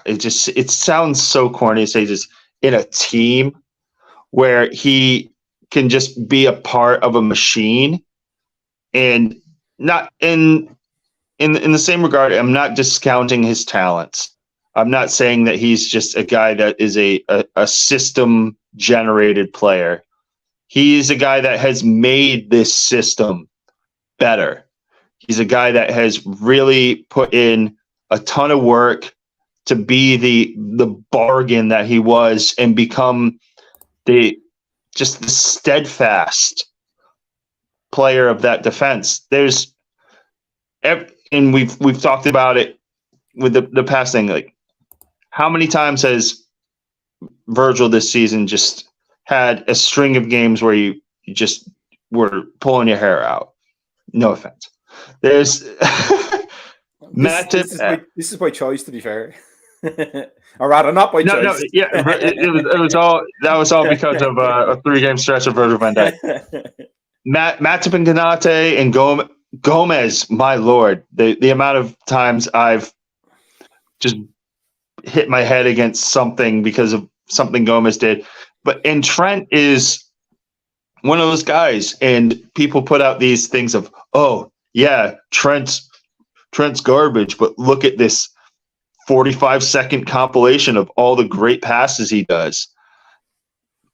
it sounds so corny to say just in a team where he can just be a part of a machine, and not in the same regard, I'm not discounting his talents. I'm not saying that he's just a guy that is a system generated player. He's a guy that has made this system better. He's a guy that has really put in a ton of work to be the bargain that he was and become the steadfast player of that defense. And we've talked about it with the past thing. Like, how many times has Virgil this season just had a string of games where you just were pulling your hair out? No offense. There's this is by choice, to be fair. Or rather, not by choice. No, yeah, it was all because of a 3-game stretch of Virgil van Dijk. Matip and Konate and Gomez, my lord, the amount of times I've just hit my head against something because of something Gomez did. And Trent is one of those guys, and people put out these things of, oh yeah, Trent's garbage, but look at this 45-second compilation of all the great passes he does.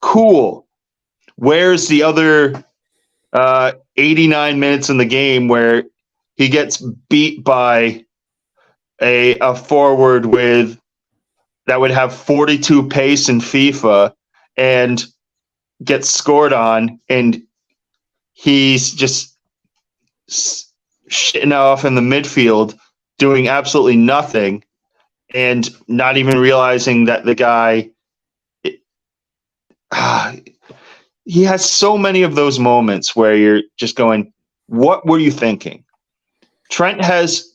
Cool. Where's the other 89 minutes in the game where he gets beat by a forward that would have 42 pace in FIFA and gets scored on, and he's just shitting off in the midfield doing absolutely nothing and not even realizing that the guy he has so many of those moments where you're just going, what were you thinking? Trent has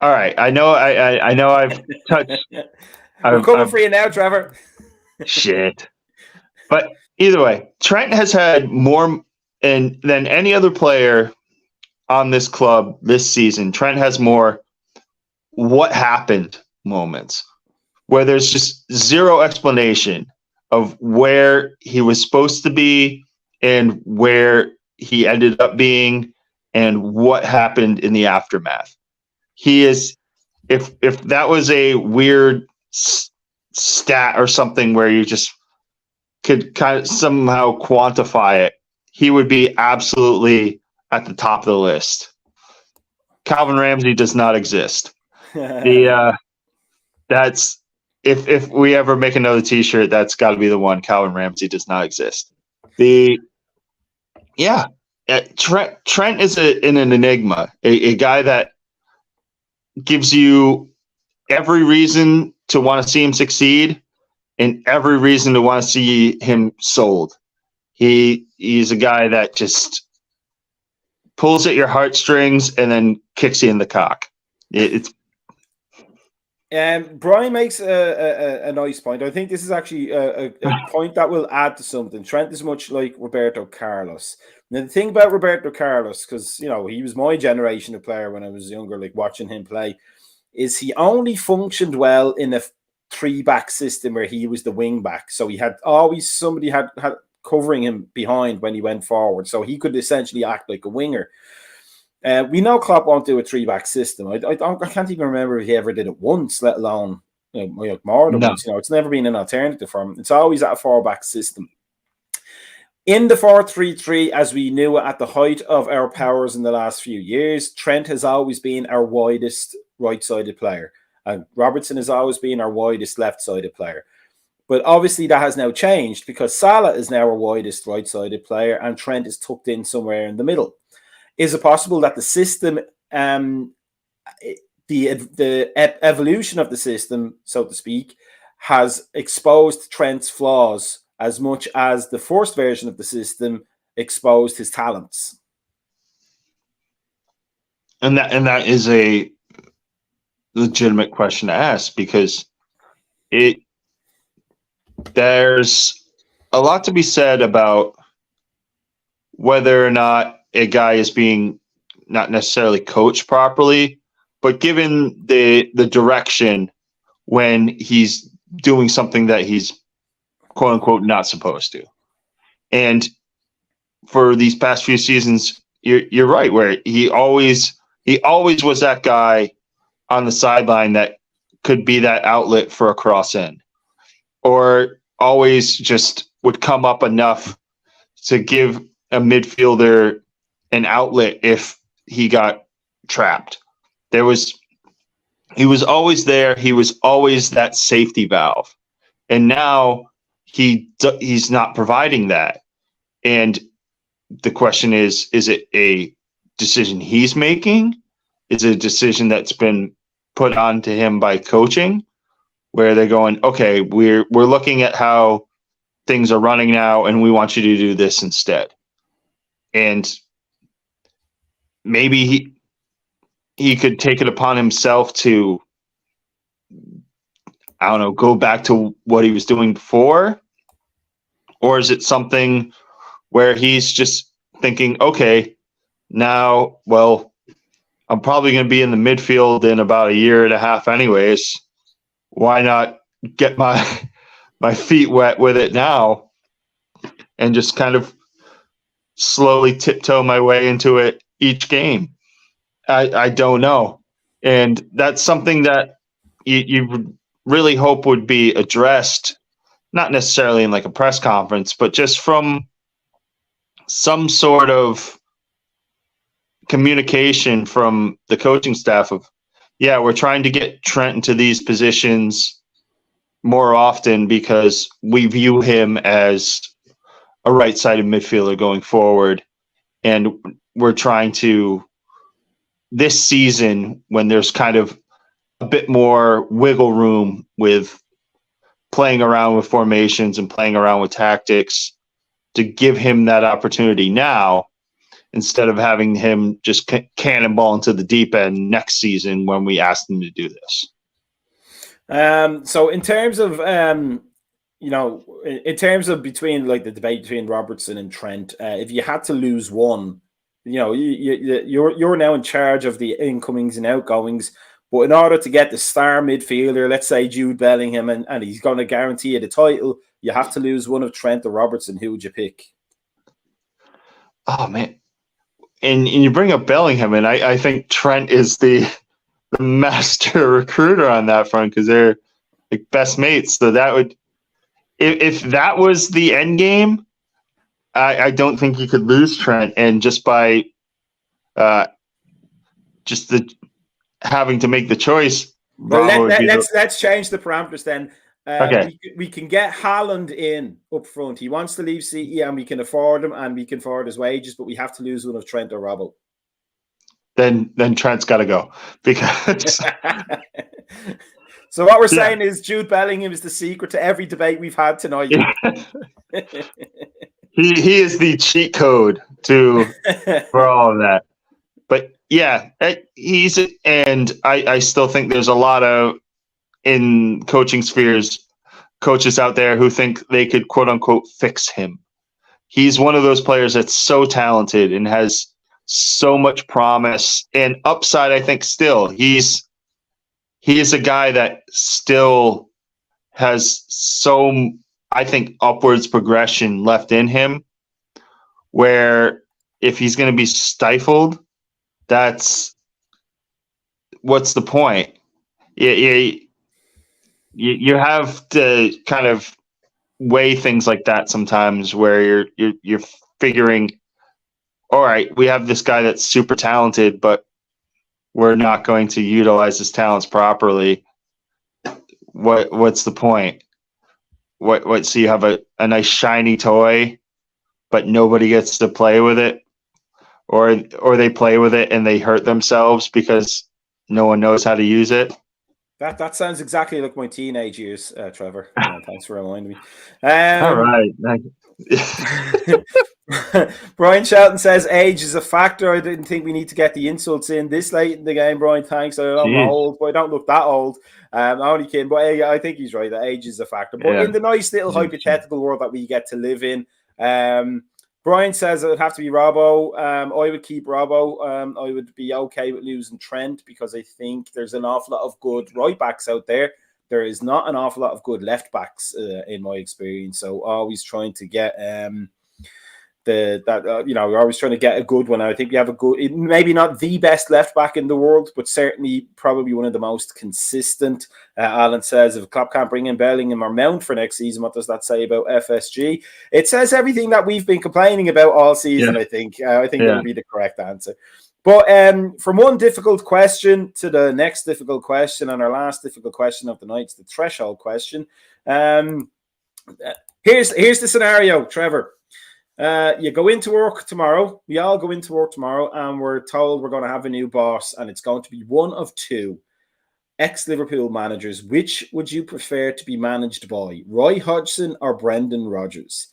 all right, I know I've touched. I'm coming for you now, Trevor. Shit. But either way, Trent has had more than any other player on this club this season. Trent has more what happened moments where there's just zero explanation of where he was supposed to be and where he ended up being and what happened in the aftermath. He is, if that was a weird stat or something where you just could kind of somehow quantify it, he would be absolutely at the top of the list. Calvin Ramsey does not exist. That's if we ever make another T-shirt, that's got to be the one. Calvin Ramsey does not exist. Trent is an enigma, a guy that gives you every reason to want to see him succeed and every reason to want to see him sold. He's a guy that just pulls at your heartstrings and then kicks you in the cock. Brian makes a nice point. I think this is actually a point that will add to something. Trent is much like Roberto Carlos. Now, the thing about Roberto Carlos, because he was my generation of player when I was younger, like watching him play, is he only functioned well in a 3-back system where he was the wing back. So he had always somebody had covering him behind when he went forward. So he could essentially act like a winger. We know Klopp won't do a 3-back system. I can't even remember if he ever did it once, let alone more than once. It's never been an alternative for him. It's always at a 4-back system. In the 4-3-3, as we knew at the height of our powers in the last few years, Trent has always been our widest right-sided player. And Robertson has always been our widest left-sided player. But obviously that has now changed because Salah is now our widest right-sided player and Trent is tucked in somewhere in the middle. Is it possible that the system, the evolution of the system, so to speak, has exposed Trent's flaws as much as the first version of the system exposed his talents? And that is a legitimate question to ask, because there's a lot to be said about whether or not a guy is being not necessarily coached properly, but given the direction when he's doing something that he's quote unquote not supposed to. And for these past few seasons, you're right, where he always was that guy on the sideline that could be that outlet for a cross in, or always just would come up enough to give a midfielder an outlet if he got trapped. He was always there. He was always that safety valve. And now he's not providing that. And the question is it a decision he's making? Is it a decision that's been put onto him by coaching, where they're going, okay, we're looking at how things are running now, and we want you to do this instead. And maybe he could take it upon himself to, I don't know, go back to what he was doing before? Or is it something where he's just thinking, okay, now, well, I'm probably going to be in the midfield in about a year and a half anyways. Why not get my feet wet with it now and just kind of slowly tiptoe my way into it each game? I don't know. And that's something that you really hope would be addressed, not necessarily in like a press conference, but just from some sort of communication from the coaching staff of, yeah, we're trying to get Trent into these positions more often because we view him as a right-sided midfielder going forward. And we're trying to, this season, when there's kind of a bit more wiggle room with playing around with formations and playing around with tactics, to give him that opportunity now instead of having him just cannonball into the deep end next season when we asked him to do this. So in terms of in terms of between like the debate between Robertson and Trent, if you had to lose one, you're now in charge of the incomings and outgoings. But in order to get the star midfielder, let's say Jude Bellingham, and he's going to guarantee you the title, you have to lose one of Trent or Robertson. Who would you pick? Oh, man. And you bring up Bellingham, and I think Trent is the master recruiter on that front because they're like best mates. So that would, if that was the end game, I don't think you could lose Trent. And just by just the having to make the choice. Well, let's change the parameters then. Okay. We can get Haaland in up front. He wants to leave City, and we can afford him, and we can afford his wages, but we have to lose one of Trent or Robbo. Then Trent's got to go because. So what we're saying is Jude Bellingham is the secret to every debate we've had tonight. He is the cheat code for all of that. But yeah, I still think there's a lot of, in coaching spheres, coaches out there who think they could quote unquote fix him. He's one of those players that's so talented and has so much promise and upside. I think still he is a guy that still has so, I think, upwards progression left in him, where if he's going to be stifled, what's the point? You have to kind of weigh things like that sometimes, where you're figuring, all right, we have this guy that's super talented, but we're not going to utilize his talents properly. What's the point? So you have a nice shiny toy, but nobody gets to play with it, or they play with it and they hurt themselves because no one knows how to use it. That sounds exactly like my teenage years, Trevor. Thanks for reminding me. All right. Brian Shelton says age is a factor. I didn't think we need to get the insults in this late in the game, Brian. Thanks. I'm old, but I don't look that old. I'm only kidding, but I think he's right. That age is a factor. But in the nice little hypothetical world that we get to live in, Brian says it would have to be Robbo. I would keep Robbo. I would be okay with losing Trent because I think there's an awful lot of good right backs out there. There is not an awful lot of good left backs in my experience. So always trying to get we're always trying to get a good one. I think you have a good, maybe not the best left back in the world, but certainly probably one of the most consistent. Alan says, if Klopp can't bring in Bellingham or Mount for next season, what does that say about FSG? It says everything that we've been complaining about all season, I think. I think that would be the correct answer. But from one difficult question to the next difficult question, and our last difficult question of the night is the threshold question. Here's the scenario, Trevor. You go into work tomorrow. We all go into work tomorrow, and we're told we're going to have a new boss, and it's going to be one of two ex-Liverpool managers. Which would you prefer to be managed by, Roy Hodgson or Brendan Rodgers?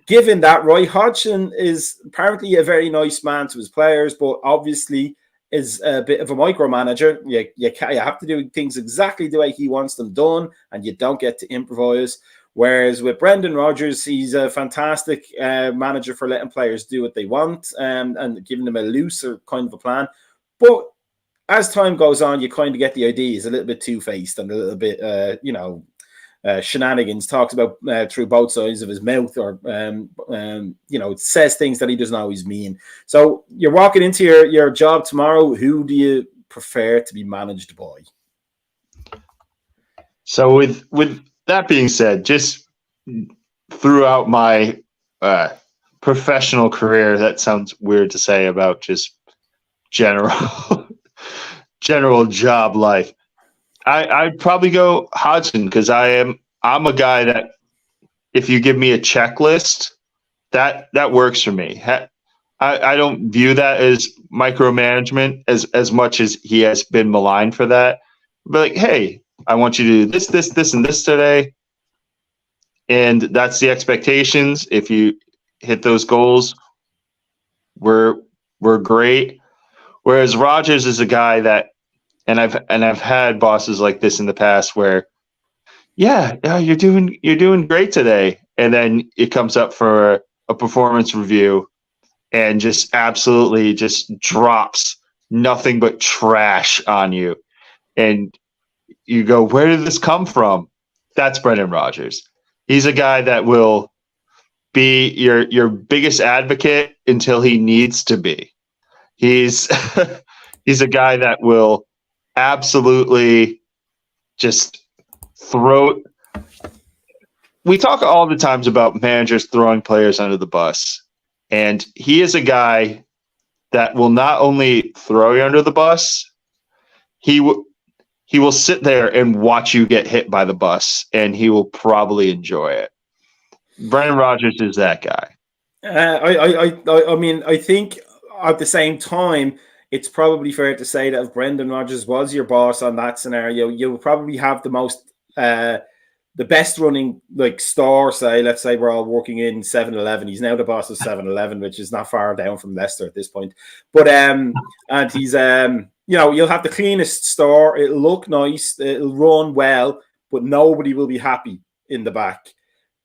Given that Roy Hodgson is apparently a very nice man to his players, but obviously is a bit of a micromanager. You have to do things exactly the way he wants them done, and you don't get to improvise. Whereas with Brendan Rodgers, he's a fantastic manager for letting players do what they want and giving them a looser kind of a plan. But as time goes on, you kind of get the idea he's a little bit two-faced and a little bit, shenanigans, talks about through both sides of his mouth or, says things that he doesn't always mean. So you're walking into your job tomorrow. Who do you prefer to be managed by? So with that being said, just throughout my professional career, that sounds weird to say about just general job life. I'd probably go Hodgson because I'm a guy that if you give me a checklist, that works for me. I don't view that as micromanagement as much as he has been maligned for that. But like, hey, I want you to do this, and this today. And that's the expectations. If you hit those goals, we're great. Whereas Rodgers is a guy that, and I've had bosses like this in the past where, yeah, you're doing great today. And then it comes up for a performance review and just absolutely just drops nothing but trash on you. And you go, where did this come from? That's Brendan Rodgers. He's a guy that will be your biggest advocate until he needs to be. He's he's a guy that will absolutely just throw. We talk all the times about managers throwing players under the bus, and he is a guy that will not only throw you under the bus, he will sit there and watch you get hit by the bus, and he will probably enjoy it. Brendan Rodgers is that guy. I mean, I think at the same time, it's probably fair to say that if Brendan Rodgers was your boss on that scenario, you would probably have the most, the best running like store. Say, let's say we're all working in 7-Eleven. He's now the boss of 7-Eleven, which is not far down from Leicester at this point. But and he's you'll have the cleanest store. It'll look nice. It'll run well, but nobody will be happy in the back.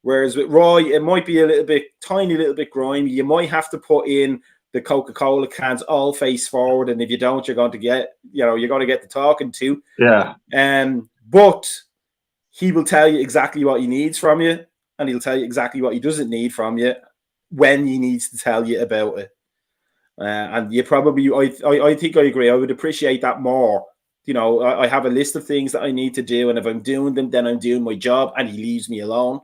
Whereas with Roy, it might be a tiny little bit grimy. You might have to put in the Coca-Cola cans all face forward, and if you don't, you're going to get the talking to. Yeah. But he will tell you exactly what he needs from you, and he'll tell you exactly what he doesn't need from you when he needs to tell you about it. And you probably, I think I agree. I would appreciate that more. I have a list of things that I need to do, and if I'm doing them, then I'm doing my job, and he leaves me alone,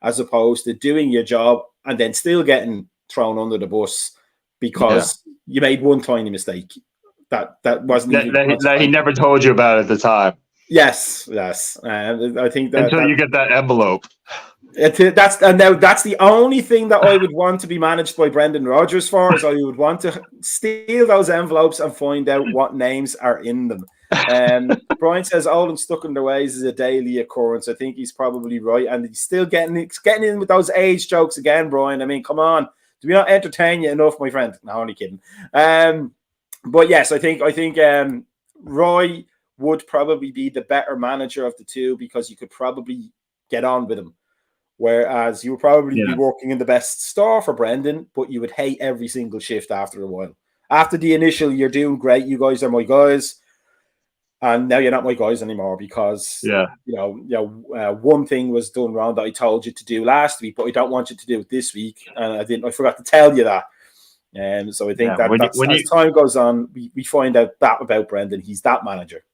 as opposed to doing your job and then still getting thrown under the bus because you made one tiny mistake that wasn't that he never told you about at the time. Yes. I think that until you get that envelope. That's the only thing that I would want to be managed by Brendan Rodgers for, is I would want to steal those envelopes and find out what names are in them. Brian says old and stuck in their ways is a daily occurrence. I think he's probably right, and he's still getting in with those age jokes again, Brian. I mean, come on, do we not entertain you enough, my friend? No, only kidding. But yes, I think Roy would probably be the better manager of the two because you could probably get on with him. Whereas you would probably be working in the best store for Brendan, but you would hate every single shift after a while. After the initial, you're doing great. You guys are my guys. And now you're not my guys anymore because, one thing was done wrong that I told you to do last week, but I don't want you to do it this week. And I forgot to tell you that. So I think as time goes on, we find out that about Brendan. He's that manager.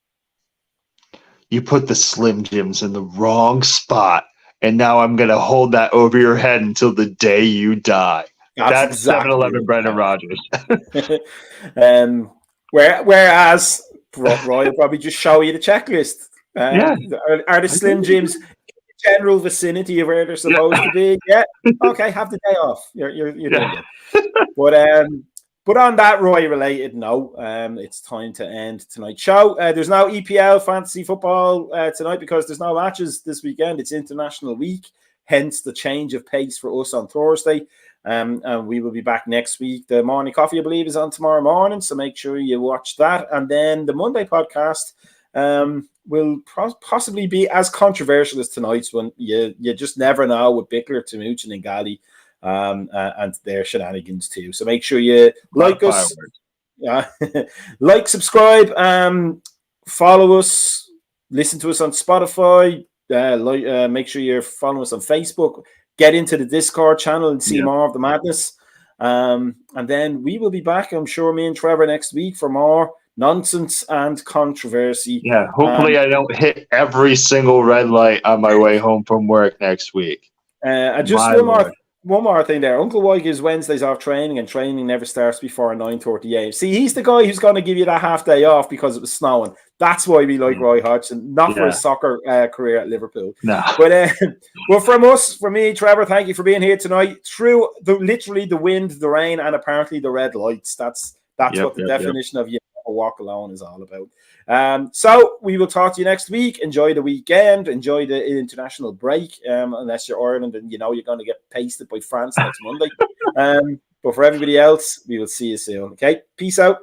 You put the Slim Jims in the wrong spot, and now I'm going to hold that over your head until the day you die. That's exactly 7-Eleven Brendan Rodgers. Whereas Roy will probably just show you the checklist. Are the Slim Jims in the general vicinity of where they're supposed to be? Yeah. Okay, have the day off. You're doing it. But on that Roy-related note, it's time to end tonight's show. There's no EPL fantasy football tonight because there's no matches this weekend. It's International Week, hence the change of pace for us on Thursday. And we will be back next week. The morning coffee, I believe, is on tomorrow morning, so make sure you watch that. And then the Monday podcast will possibly be as controversial as tonight's one. You just never know with Bickler, Timuchin, and Gali. And their shenanigans too. So make sure you like us, like, subscribe, follow us, listen to us on Spotify. Make sure you're following us on Facebook. Get into the Discord channel and see more of the madness. And then we will be back, I'm sure, me and Trevor next week for more nonsense and controversy. Yeah, hopefully I don't hit every single red light on my way home from work next week. One more thing there. Uncle White gives Wednesdays off training, and training never starts before 9:30 a.m. See, he's the guy who's going to give you that half day off because it was snowing. That's why we like Roy Hodgson, not for his soccer career at Liverpool. No. But well, from me, Trevor, thank you for being here tonight. Through literally the wind, the rain, and apparently the red lights. That's what the definition of you walk alone is all about. So we will talk to you next week. Enjoy the weekend. Enjoy the international break. Unless you're Ireland and you're going to get pasted by France next Monday. But for everybody else, we will see you soon. Okay, peace out.